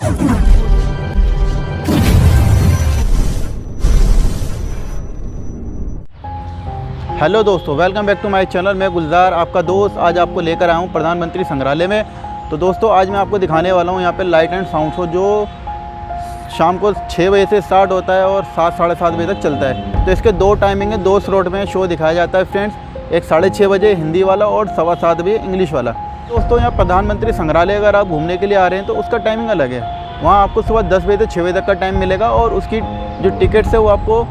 Hello दोस्तों, welcome back to my channel. मैं गुलजार आपका दोस्त आज आपको लेकर आया हूँ प्रधानमंत्री संग्रहालय में। तो दोस्तों आज मैं आपको दिखाने वाला हूँ यहाँ पे लाइट एंड साउंड शो, जो शाम को 6 बजे से स्टार्ट होता है और 7 साढ़े 7 बजे तक चलता है। तो इसके 2 टाइमिंग है, 2 स्लॉट में शो दिखाया जाता है फ्रेंड्स। एक 6:30 बजे हिंदी वाला और 7:15 बजे इंग्लिश वाला। दोस्तों यहाँ प्रधानमंत्री संग्रहालय अगर आप घूमने के लिए आ रहे हैं तो उसका टाइमिंग अलग है। वहाँ आपको सुबह 10 बजे से 6 बजे तक का टाइम मिलेगा और उसकी जो टिकट्स है वो आपको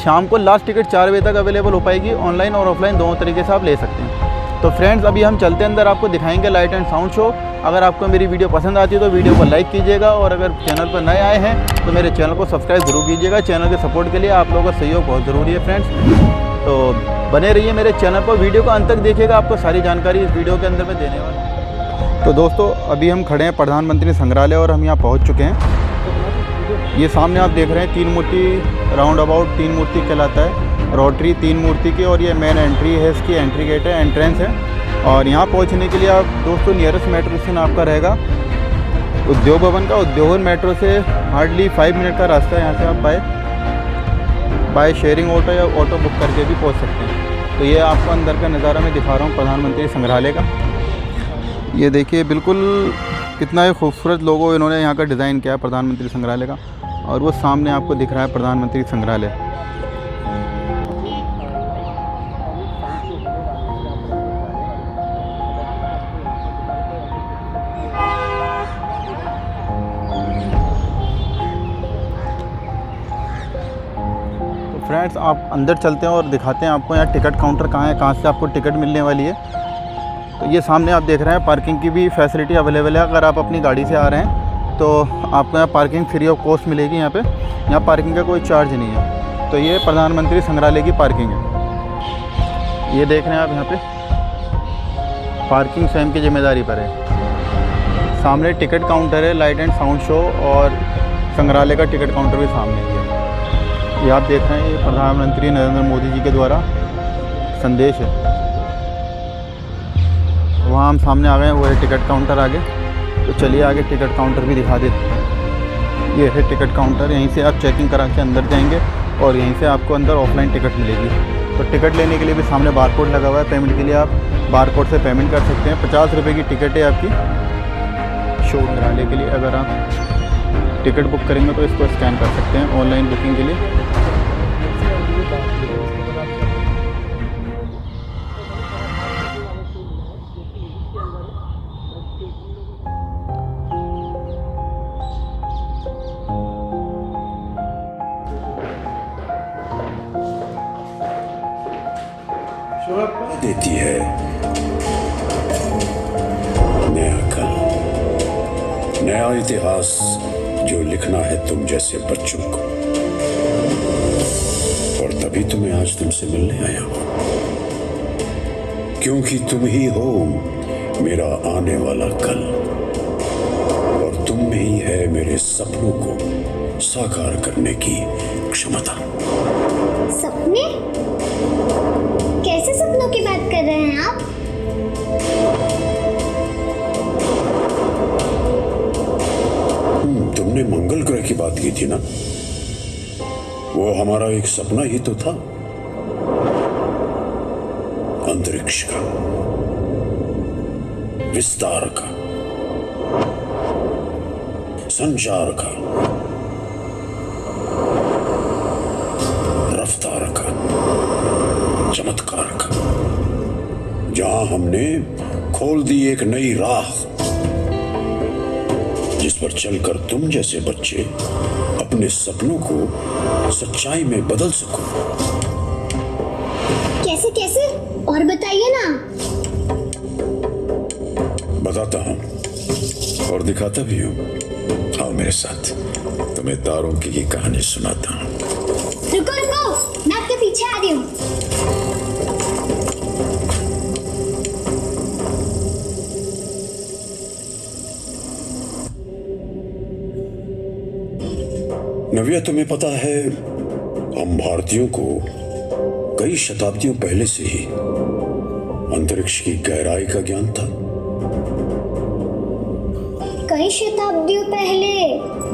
शाम को लास्ट टिकट 4 बजे तक अवेलेबल हो पाएगी। ऑनलाइन और ऑफलाइन दोनों तरीके से आप ले सकते हैं। तो फ्रेंड्स अभी हम चलते हैं अंदर, आपको दिखाएंगे लाइट एंड साउंड शो। अगर आपको मेरी वीडियो पसंद आती है तो वीडियो को लाइक कीजिएगा और अगर चैनल पर नए आए हैं तो मेरे चैनल को सब्सक्राइब जरूर कीजिएगा। चैनल के सपोर्ट के लिए आप लोगों का सहयोग बहुत ज़रूरी है फ्रेंड्स। तो बने रहिए मेरे चैनल पर, वीडियो को अंत तक देखिएगा, आपको सारी जानकारी इस वीडियो के अंदर मैं देने वाला हूँ। तो दोस्तों अभी हम खड़े हैं प्रधानमंत्री संग्रहालय और हम यहाँ पहुँच चुके हैं। ये सामने आप देख रहे हैं 3 मूर्ति, राउंड अबाउट 3 मूर्ति कहलाता है, रोटरी 3 मूर्ति की। और ये मेन एंट्री है, इसकी एंट्री गेट है, एंट्रेंस है। और यहाँ पहुँचने के लिए आप दोस्तों नियरेस्ट मेट्रो स्टेशन आपका रहेगा उद्योग भवन का। उद्योग भवन मेट्रो से हार्डली 5 मिनट का रास्ता है। यहाँ से आप बाय शेयरिंग ऑटो या ऑटो बुक करके भी पहुँच सकते हैं। तो ये आपको अंदर का नज़ारा मैं दिखा रहा हूँ प्रधानमंत्री संग्रहालय का। ये देखिए बिल्कुल कितना ही खूबसूरत लोगो इन्होंने यहाँ का डिज़ाइन किया है प्रधानमंत्री संग्रहालय का। और वो सामने आपको दिख रहा है प्रधानमंत्री संग्रहालय। तो फ्रेंड्स आप अंदर चलते हैं और दिखाते हैं आपको यहाँ टिकट काउंटर कहाँ है, कहाँ से आपको टिकट मिलने वाली है। तो ये सामने आप देख रहे हैं पार्किंग की भी फैसिलिटी अवेलेबल है। अगर आप अपनी गाड़ी से आ रहे हैं तो आपको यहाँ पार्किंग फ्री ऑफ कॉस्ट मिलेगी। यहाँ पार्किंग का कोई चार्ज नहीं है। तो ये प्रधानमंत्री संग्रहालय की पार्किंग है। ये देख रहे हैं आप, यहाँ पे पार्किंग स्वयं की जिम्मेदारी पर है। सामने टिकट काउंटर है, लाइट एंड साउंड शो और संग्रहालय का टिकट काउंटर भी सामने ही है। ये आप देख रहे हैं, ये प्रधानमंत्री नरेंद्र मोदी जी के द्वारा संदेश है। वहाँ हम सामने आ गए हैं, वो है टिकट काउंटर आगे। तो चलिए आगे टिकट काउंटर भी दिखा देते हैं। ये है टिकट काउंटर, यहीं से आप चेकिंग करा के अंदर जाएंगे और यहीं से आपको अंदर ऑफलाइन टिकट मिलेगी। तो टिकट लेने के लिए भी सामने बारकोड लगा हुआ है। पेमेंट के लिए आप बारकोड से पेमेंट कर सकते हैं। 50 रुपये की टिकट है आपकी शो संग्रहालय के लिए। अगर आप टिकट बुक करेंगे तो इसको स्कैन कर सकते हैं ऑनलाइन बुकिंग के लिए। देती है नया कल, नया इतिहास जो लिखना है तुम जैसे बच्चों को। और तभी तो मैं आज तुमसे मिलने आया हूं, क्योंकि तुम ही हो मेरा आने वाला कल और तुम में ही है मेरे सपनों को साकार करने की क्षमता। सपने? कैसे सपनों की बात कर रहे हैं आप? तुमने मंगल ग्रह की बात की थी ना, वो हमारा एक सपना ही तो था। अंतरिक्ष का, विस्तार का, संचार का, रफ्तार का, चमत्कार का, जहां हमने खोल दी एक नई राह जिस पर चलकर तुम जैसे बच्चे अपने सपनों को सच्चाई में बदल सको। कैसे कैसे और बताइए ना। बताता हूं और दिखाता भी हूं। आओ मेरे साथ, तुम्हें तारों की ये कहानी सुनाता हूं। रुको रुको, मैं आपके पीछे आ रही हूँ। नव्या, तुम्हें पता है हम भारतीयों को कई शताब्दियों पहले से ही अंतरिक्ष की गहराई का ज्ञान था। कई शताब्दी सदियों पहले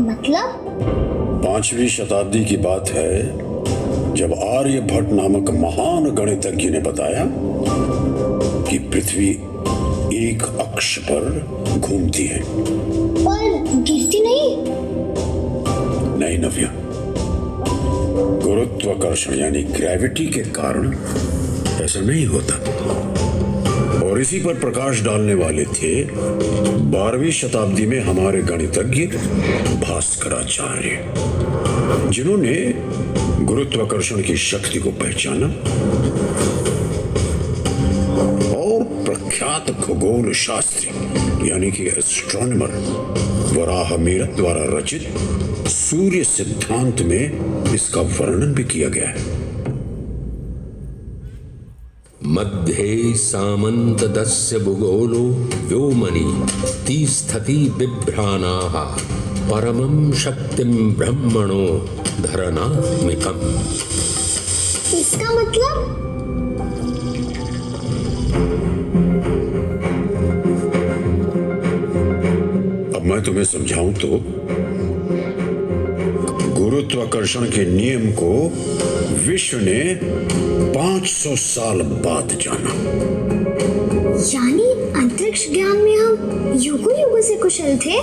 मतलब? 5वीं शताब्दी की बात है, जब आर्यभट्ट नामक महान गणितज्ञ ने बताया कि पृथ्वी एक अक्ष पर घूमती है और गिरती नहीं? नहीं नव्या, गुरुत्वाकर्षण यानी ग्रेविटी के कारण ऐसा नहीं होता। और इसी पर प्रकाश डालने वाले थे 12वीं शताब्दी में हमारे गणितज्ञ भास्कराचार्य, जिन्होंने गुरुत्वाकर्षण की शक्ति को पहचाना और प्रख्यात खगोल शास्त्री यानी कि एस्ट्रोनॉमर वराहमिहिर द्वारा रचित सूर्य सिद्धांत में इसका वर्णन भी किया गया है। मध्ये सामन्तदस्य भूगोलो व्योमनि तिष्ठति बिभ्राणाः परमं शक्तिं ब्रह्मणो धरणात्मिकम्। इसका मतलब? अब मैं तुम्हें समझाऊं तो गुरुत्वाकर्षण के नियम को विश्व ने 500 साल बाद जाना। यानी अंतरिक्ष ज्ञान में हम युगों युगों से कुशल थे।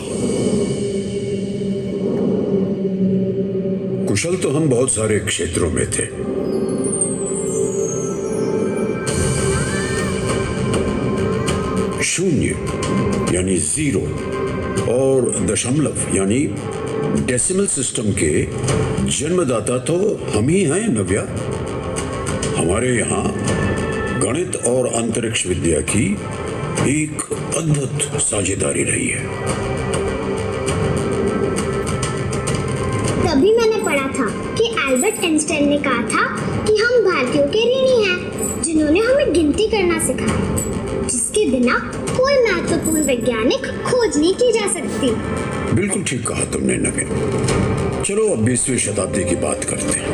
कुशल तो हम बहुत सारे क्षेत्रों में थे, शून्य यानी जीरो और दशमलव यानी डेसिमल सिस्टम के जन्मदाता तो हम ही हैं नव्या। हमारे यहाँ गणित और अंतरिक्ष विद्या की एक अद्भुत साझेदारी रही है। तभी मैंने पढ़ा था कि एल्बर्ट आइंस्टाइन ने कहा था कि हम भारतीयों के ऋणी हैं, जिन्होंने हमें गिनती करना सिखाया, जिसके बिना कोई महत्वपूर्ण वैज्ञानिक खोज नहीं की जा सकती। बिल्कुल ठीक कहा तुमने नवीन। चलो अब 20वीं शताब्दी की बात करते हैं।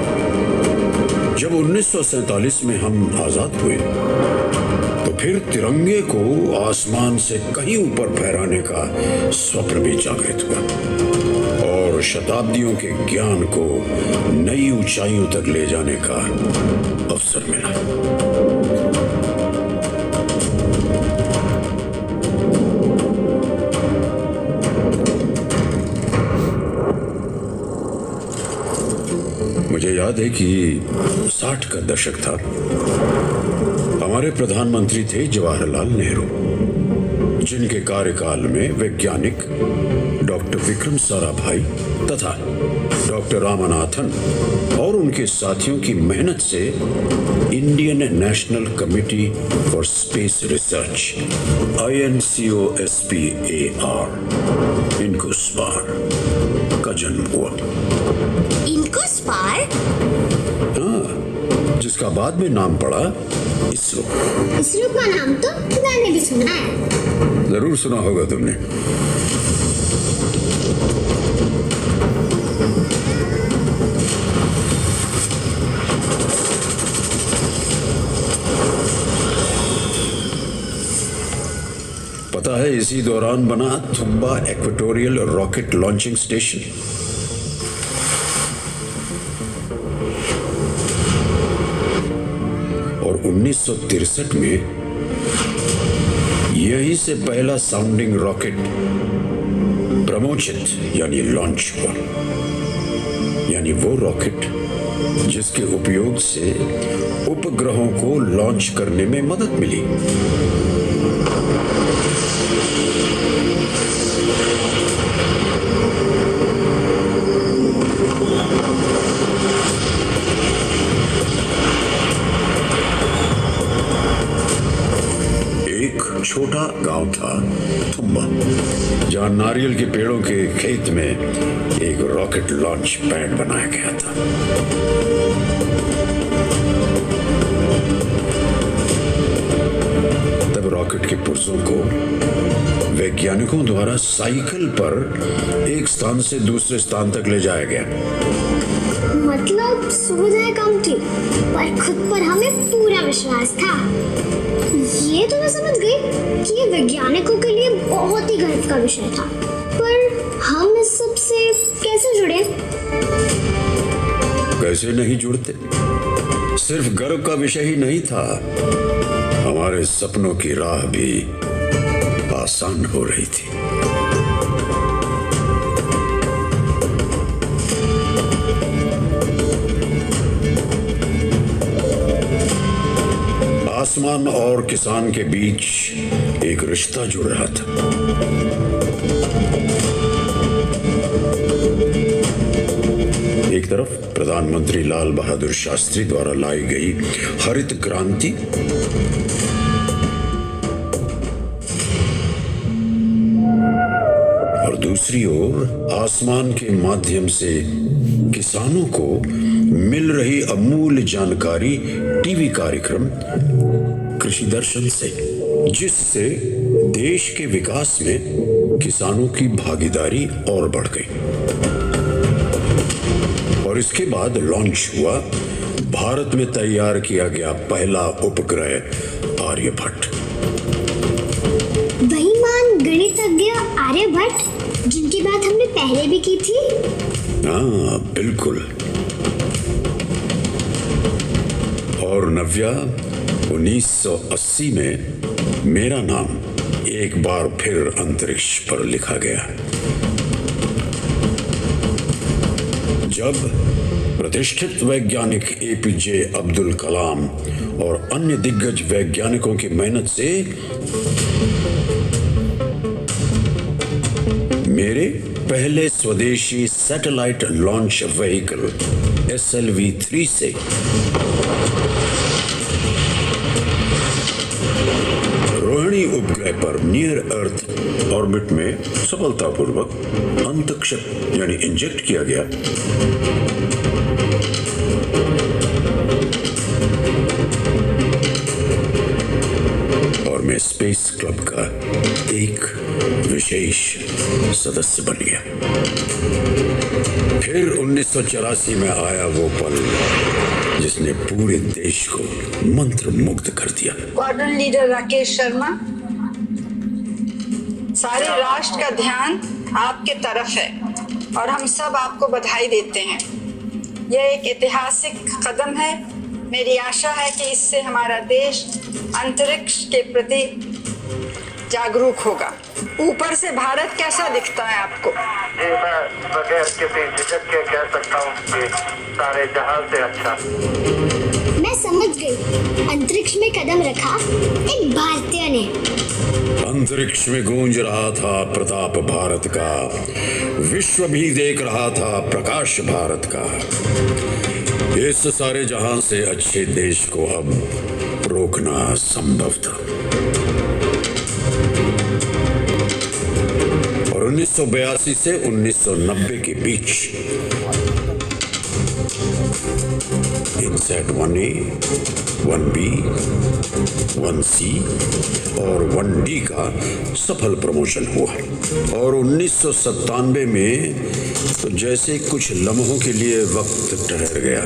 जब 1947 में हम आजाद हुए तो फिर तिरंगे को आसमान से कहीं ऊपर फहराने का स्वप्न भी जागृत हुआ और शताब्दियों के ज्ञान को नई ऊंचाइयों तक ले जाने का अवसर मिला। मुझे याद है कि 60 का दशक था। हमारे प्रधानमंत्री थे जवाहरलाल नेहरू, जिनके कार्यकाल में वैज्ञानिक डॉक्टर विक्रम साराभाई तथा डॉक्टर रामनाथन और उनके साथियों की मेहनत से Indian national committee for space research INCOSPAR INCOSPAR का जन्म हुआ। इनकोस्पार? हाँ, जिसका बाद में नाम पड़ा इसरो। इसरो का नाम तो मैंने भी सुना है। जरूर सुना होगा तुमने। पता है इसी दौरान बना Thumba equatorial rocket launching station. और 1963 में यहीं से पहला साउंडिंग रॉकेट प्रमोचित यानी लॉन्च हुआ, यानी वो रॉकेट जिसके उपयोग से उपग्रहों को लॉन्च करने में मदद मिली। छोटा गांव था थुम्बा, जहां नारियल के पेड़ों के खेत में एक रॉकेट लॉन्च पैड बनाया गया था। तब रॉकेट के पुर्जों को वैज्ञानिकों द्वारा साइकिल पर एक स्थान से दूसरे स्थान तक ले जाया गया। मतलब सुविधाएं कम थी, पर खुद पर हमें पूरा विश्वास था। ये तो मैं समझ गई कि ये वैज्ञानिकों के लिए बहुत ही गर्व का विषय था, पर कैसे नहीं जुड़ते? सिर्फ गर्व का विषय ही नहीं था, हमारे सपनों की राह भी आसान हो रही थी। आसमान और किसान के बीच एक रिश्ता जुड़ रहा था। एक तरफ प्रधानमंत्री लाल बहादुर शास्त्री द्वारा लाई गई हरित क्रांति, और दूसरी ओर आसमान के माध्यम से किसानों को मिल रही अमूल्य जानकारी टीवी कार्यक्रम कृषि दर्शन से, जिससे देश के विकास में किसानों की भागीदारी और बढ़ गई। और इसके बाद लॉन्च हुआ भारत में तैयार किया गया पहला उपग्रह आर्यभट्ट। वही मान गणितज्ञ आर्यभट्ट जिनकी बात हमने पहले भी की थी। हाँ बिल्कुल। और नव्या, 1980 में मेरा नाम एक बार फिर अंतरिक्ष पर लिखा गया, जब प्रतिष्ठित वैज्ञानिक एपीजे अब्दुल कलाम और अन्य दिग्गज वैज्ञानिकों की मेहनत से मेरे पहले स्वदेशी सैटेलाइट लॉन्च व्हीकल SLV-3 से रोहिणी उपग्रह पर नियर अर्थ ऑर्बिट में सफलतापूर्वक अंतक्षेप यानी इंजेक्ट किया गया। और मैं स्पेस क्लब का एक विशेष सदस्य बन गया। फिर 1984 में आया वो पल जिसने पूरे देश को मंत्र मुग्ध कर दिया। क्वाड्रन लीडर राकेश शर्मा, सारे राष्ट्र का ध्यान आपके तरफ है और हम सब आपको बधाई देते हैं। यह एक ऐतिहासिक कदम है। मेरी आशा है कि इससे हमारा देश अंतरिक्ष के प्रति जागरूक होगा। ऊपर से भारत कैसा दिखता है आपको? जी, मैं बगैर किसी झिझक के कह सकता हूँ कि सारे जहां से अच्छा। मैं समझ गई, अंतरिक्ष में कदम रखा एक भारतीय ने। अंतरिक्ष में गूंज रहा था प्रताप भारत का, विश्व भी देख रहा था प्रकाश भारत का। इस सारे जहां से अच्छे देश को अब रोकना संभव था। और 1982 से 1990 के बीच इनसैट 1A, 1B, 1C और 1D का सफल प्रमोशन हुआ। और 1997 में तो जैसे कुछ लम्हों के लिए वक्त ठहर गया।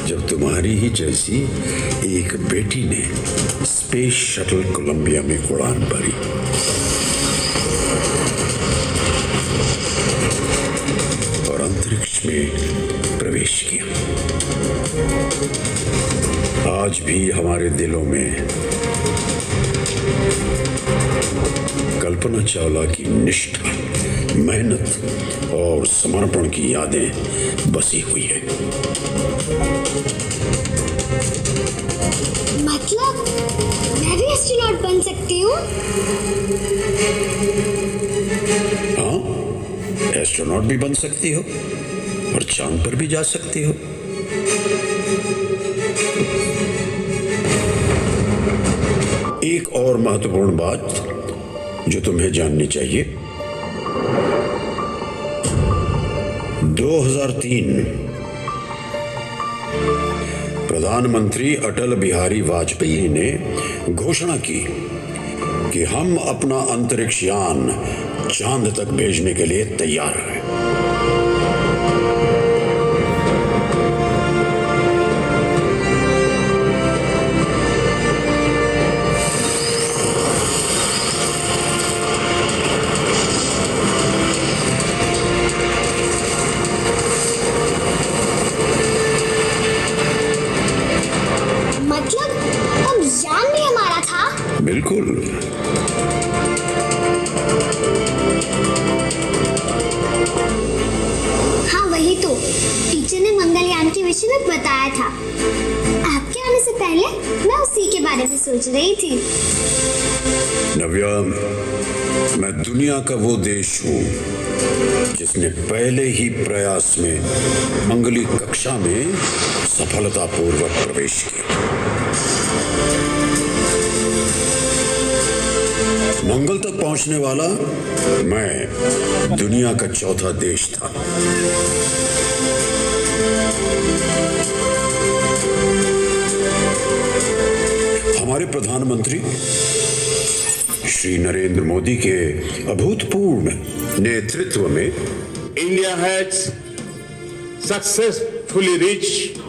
जब तुम्हारी ही जैसी एक बेटी ने स्पेस शटल कोलंबिया में उड़ान भरी। और अंतरिक्ष में प्रवेश किया। आज भी हमारे दिलों में कल्पना चावला की निष्ठा, मेहनत और समर्पण की यादें बसी हुई हैं। मतलब मैं भी एस्ट्रोनॉट बन सकती हूँ? हाँ, एस्ट्रोनॉट भी बन सकती हो और चांद पर भी जा सकती हो। एक और महत्वपूर्ण बात जो तुम्हें जाननी चाहिए, 2003 प्रधानमंत्री अटल बिहारी वाजपेयी ने घोषणा की कि हम अपना अंतरिक्ष यान चांद तक भेजने के लिए तैयार हैं। बिल्कुल। हाँ वही तो, टीचर ने मंगलयान के विषय में बताया था। आपके आने से पहले मैं उसी के बारे में सोच रही थी। नव्या, मैं दुनिया का वो देश हूँ जिसने पहले ही प्रयास में मंगली कक्षा में सफलतापूर्वक प्रवेश किया। मंगल तक पहुंचने वाला मैं दुनिया का चौथा देश था। हमारे प्रधानमंत्री श्री नरेंद्र मोदी के अभूतपूर्व नेतृत्व में India has successfully reached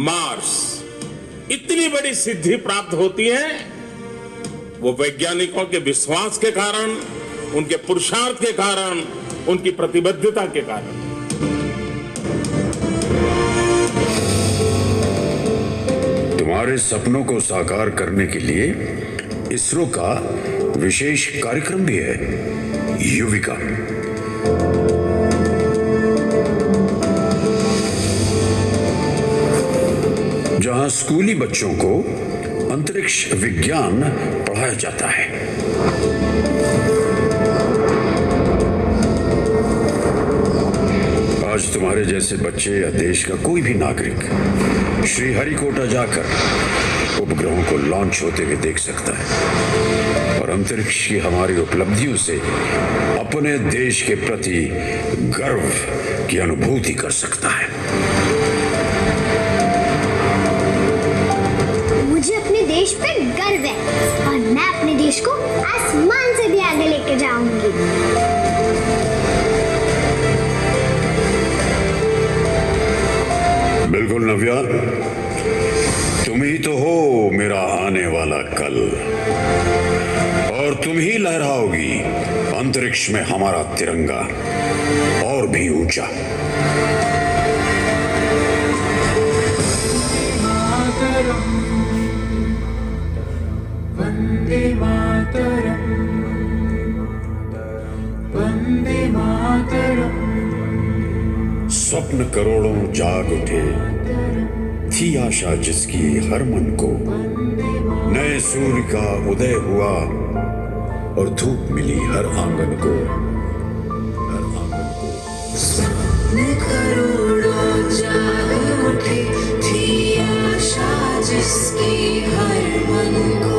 Mars. इतनी बड़ी सिद्धि प्राप्त होती है वो वैज्ञानिकों के विश्वास के कारण, उनके पुरुषार्थ के कारण, उनकी प्रतिबद्धता के कारण। तुम्हारे सपनों को साकार करने के लिए इसरो का विशेष कार्यक्रम भी है, युविका। जहां स्कूली बच्चों को अंतरिक्ष विज्ञान पढ़ाया जाता है। आज तुम्हारे जैसे बच्चे या देश का कोई भी नागरिक श्रीहरिकोटा जाकर उपग्रहों को लॉन्च होते हुए देख सकता है और अंतरिक्ष की हमारी उपलब्धियों से अपने देश के प्रति गर्व की अनुभूति कर सकता है। मुझे अपने देश पे गर्व है और मैं अपने देश को आसमान से भी आगे लेके जाऊंगी। बिल्कुल नव्या, तुम ही तो हो मेरा आने वाला कल और तुम ही लहराओगी अंतरिक्ष में हमारा तिरंगा और भी ऊंचा। वंदे मातरम, वंदे मातरम। स्वप्न करोड़ों जाग उठे, थी आशा जिसकी हर मन को, नए सूर्य का उदय हुआ और धूप मिली हर आंगन को, हर आंगन को। स्वप्न करोड़ों जाग उठे, थी आशा जिसकी हर मन को।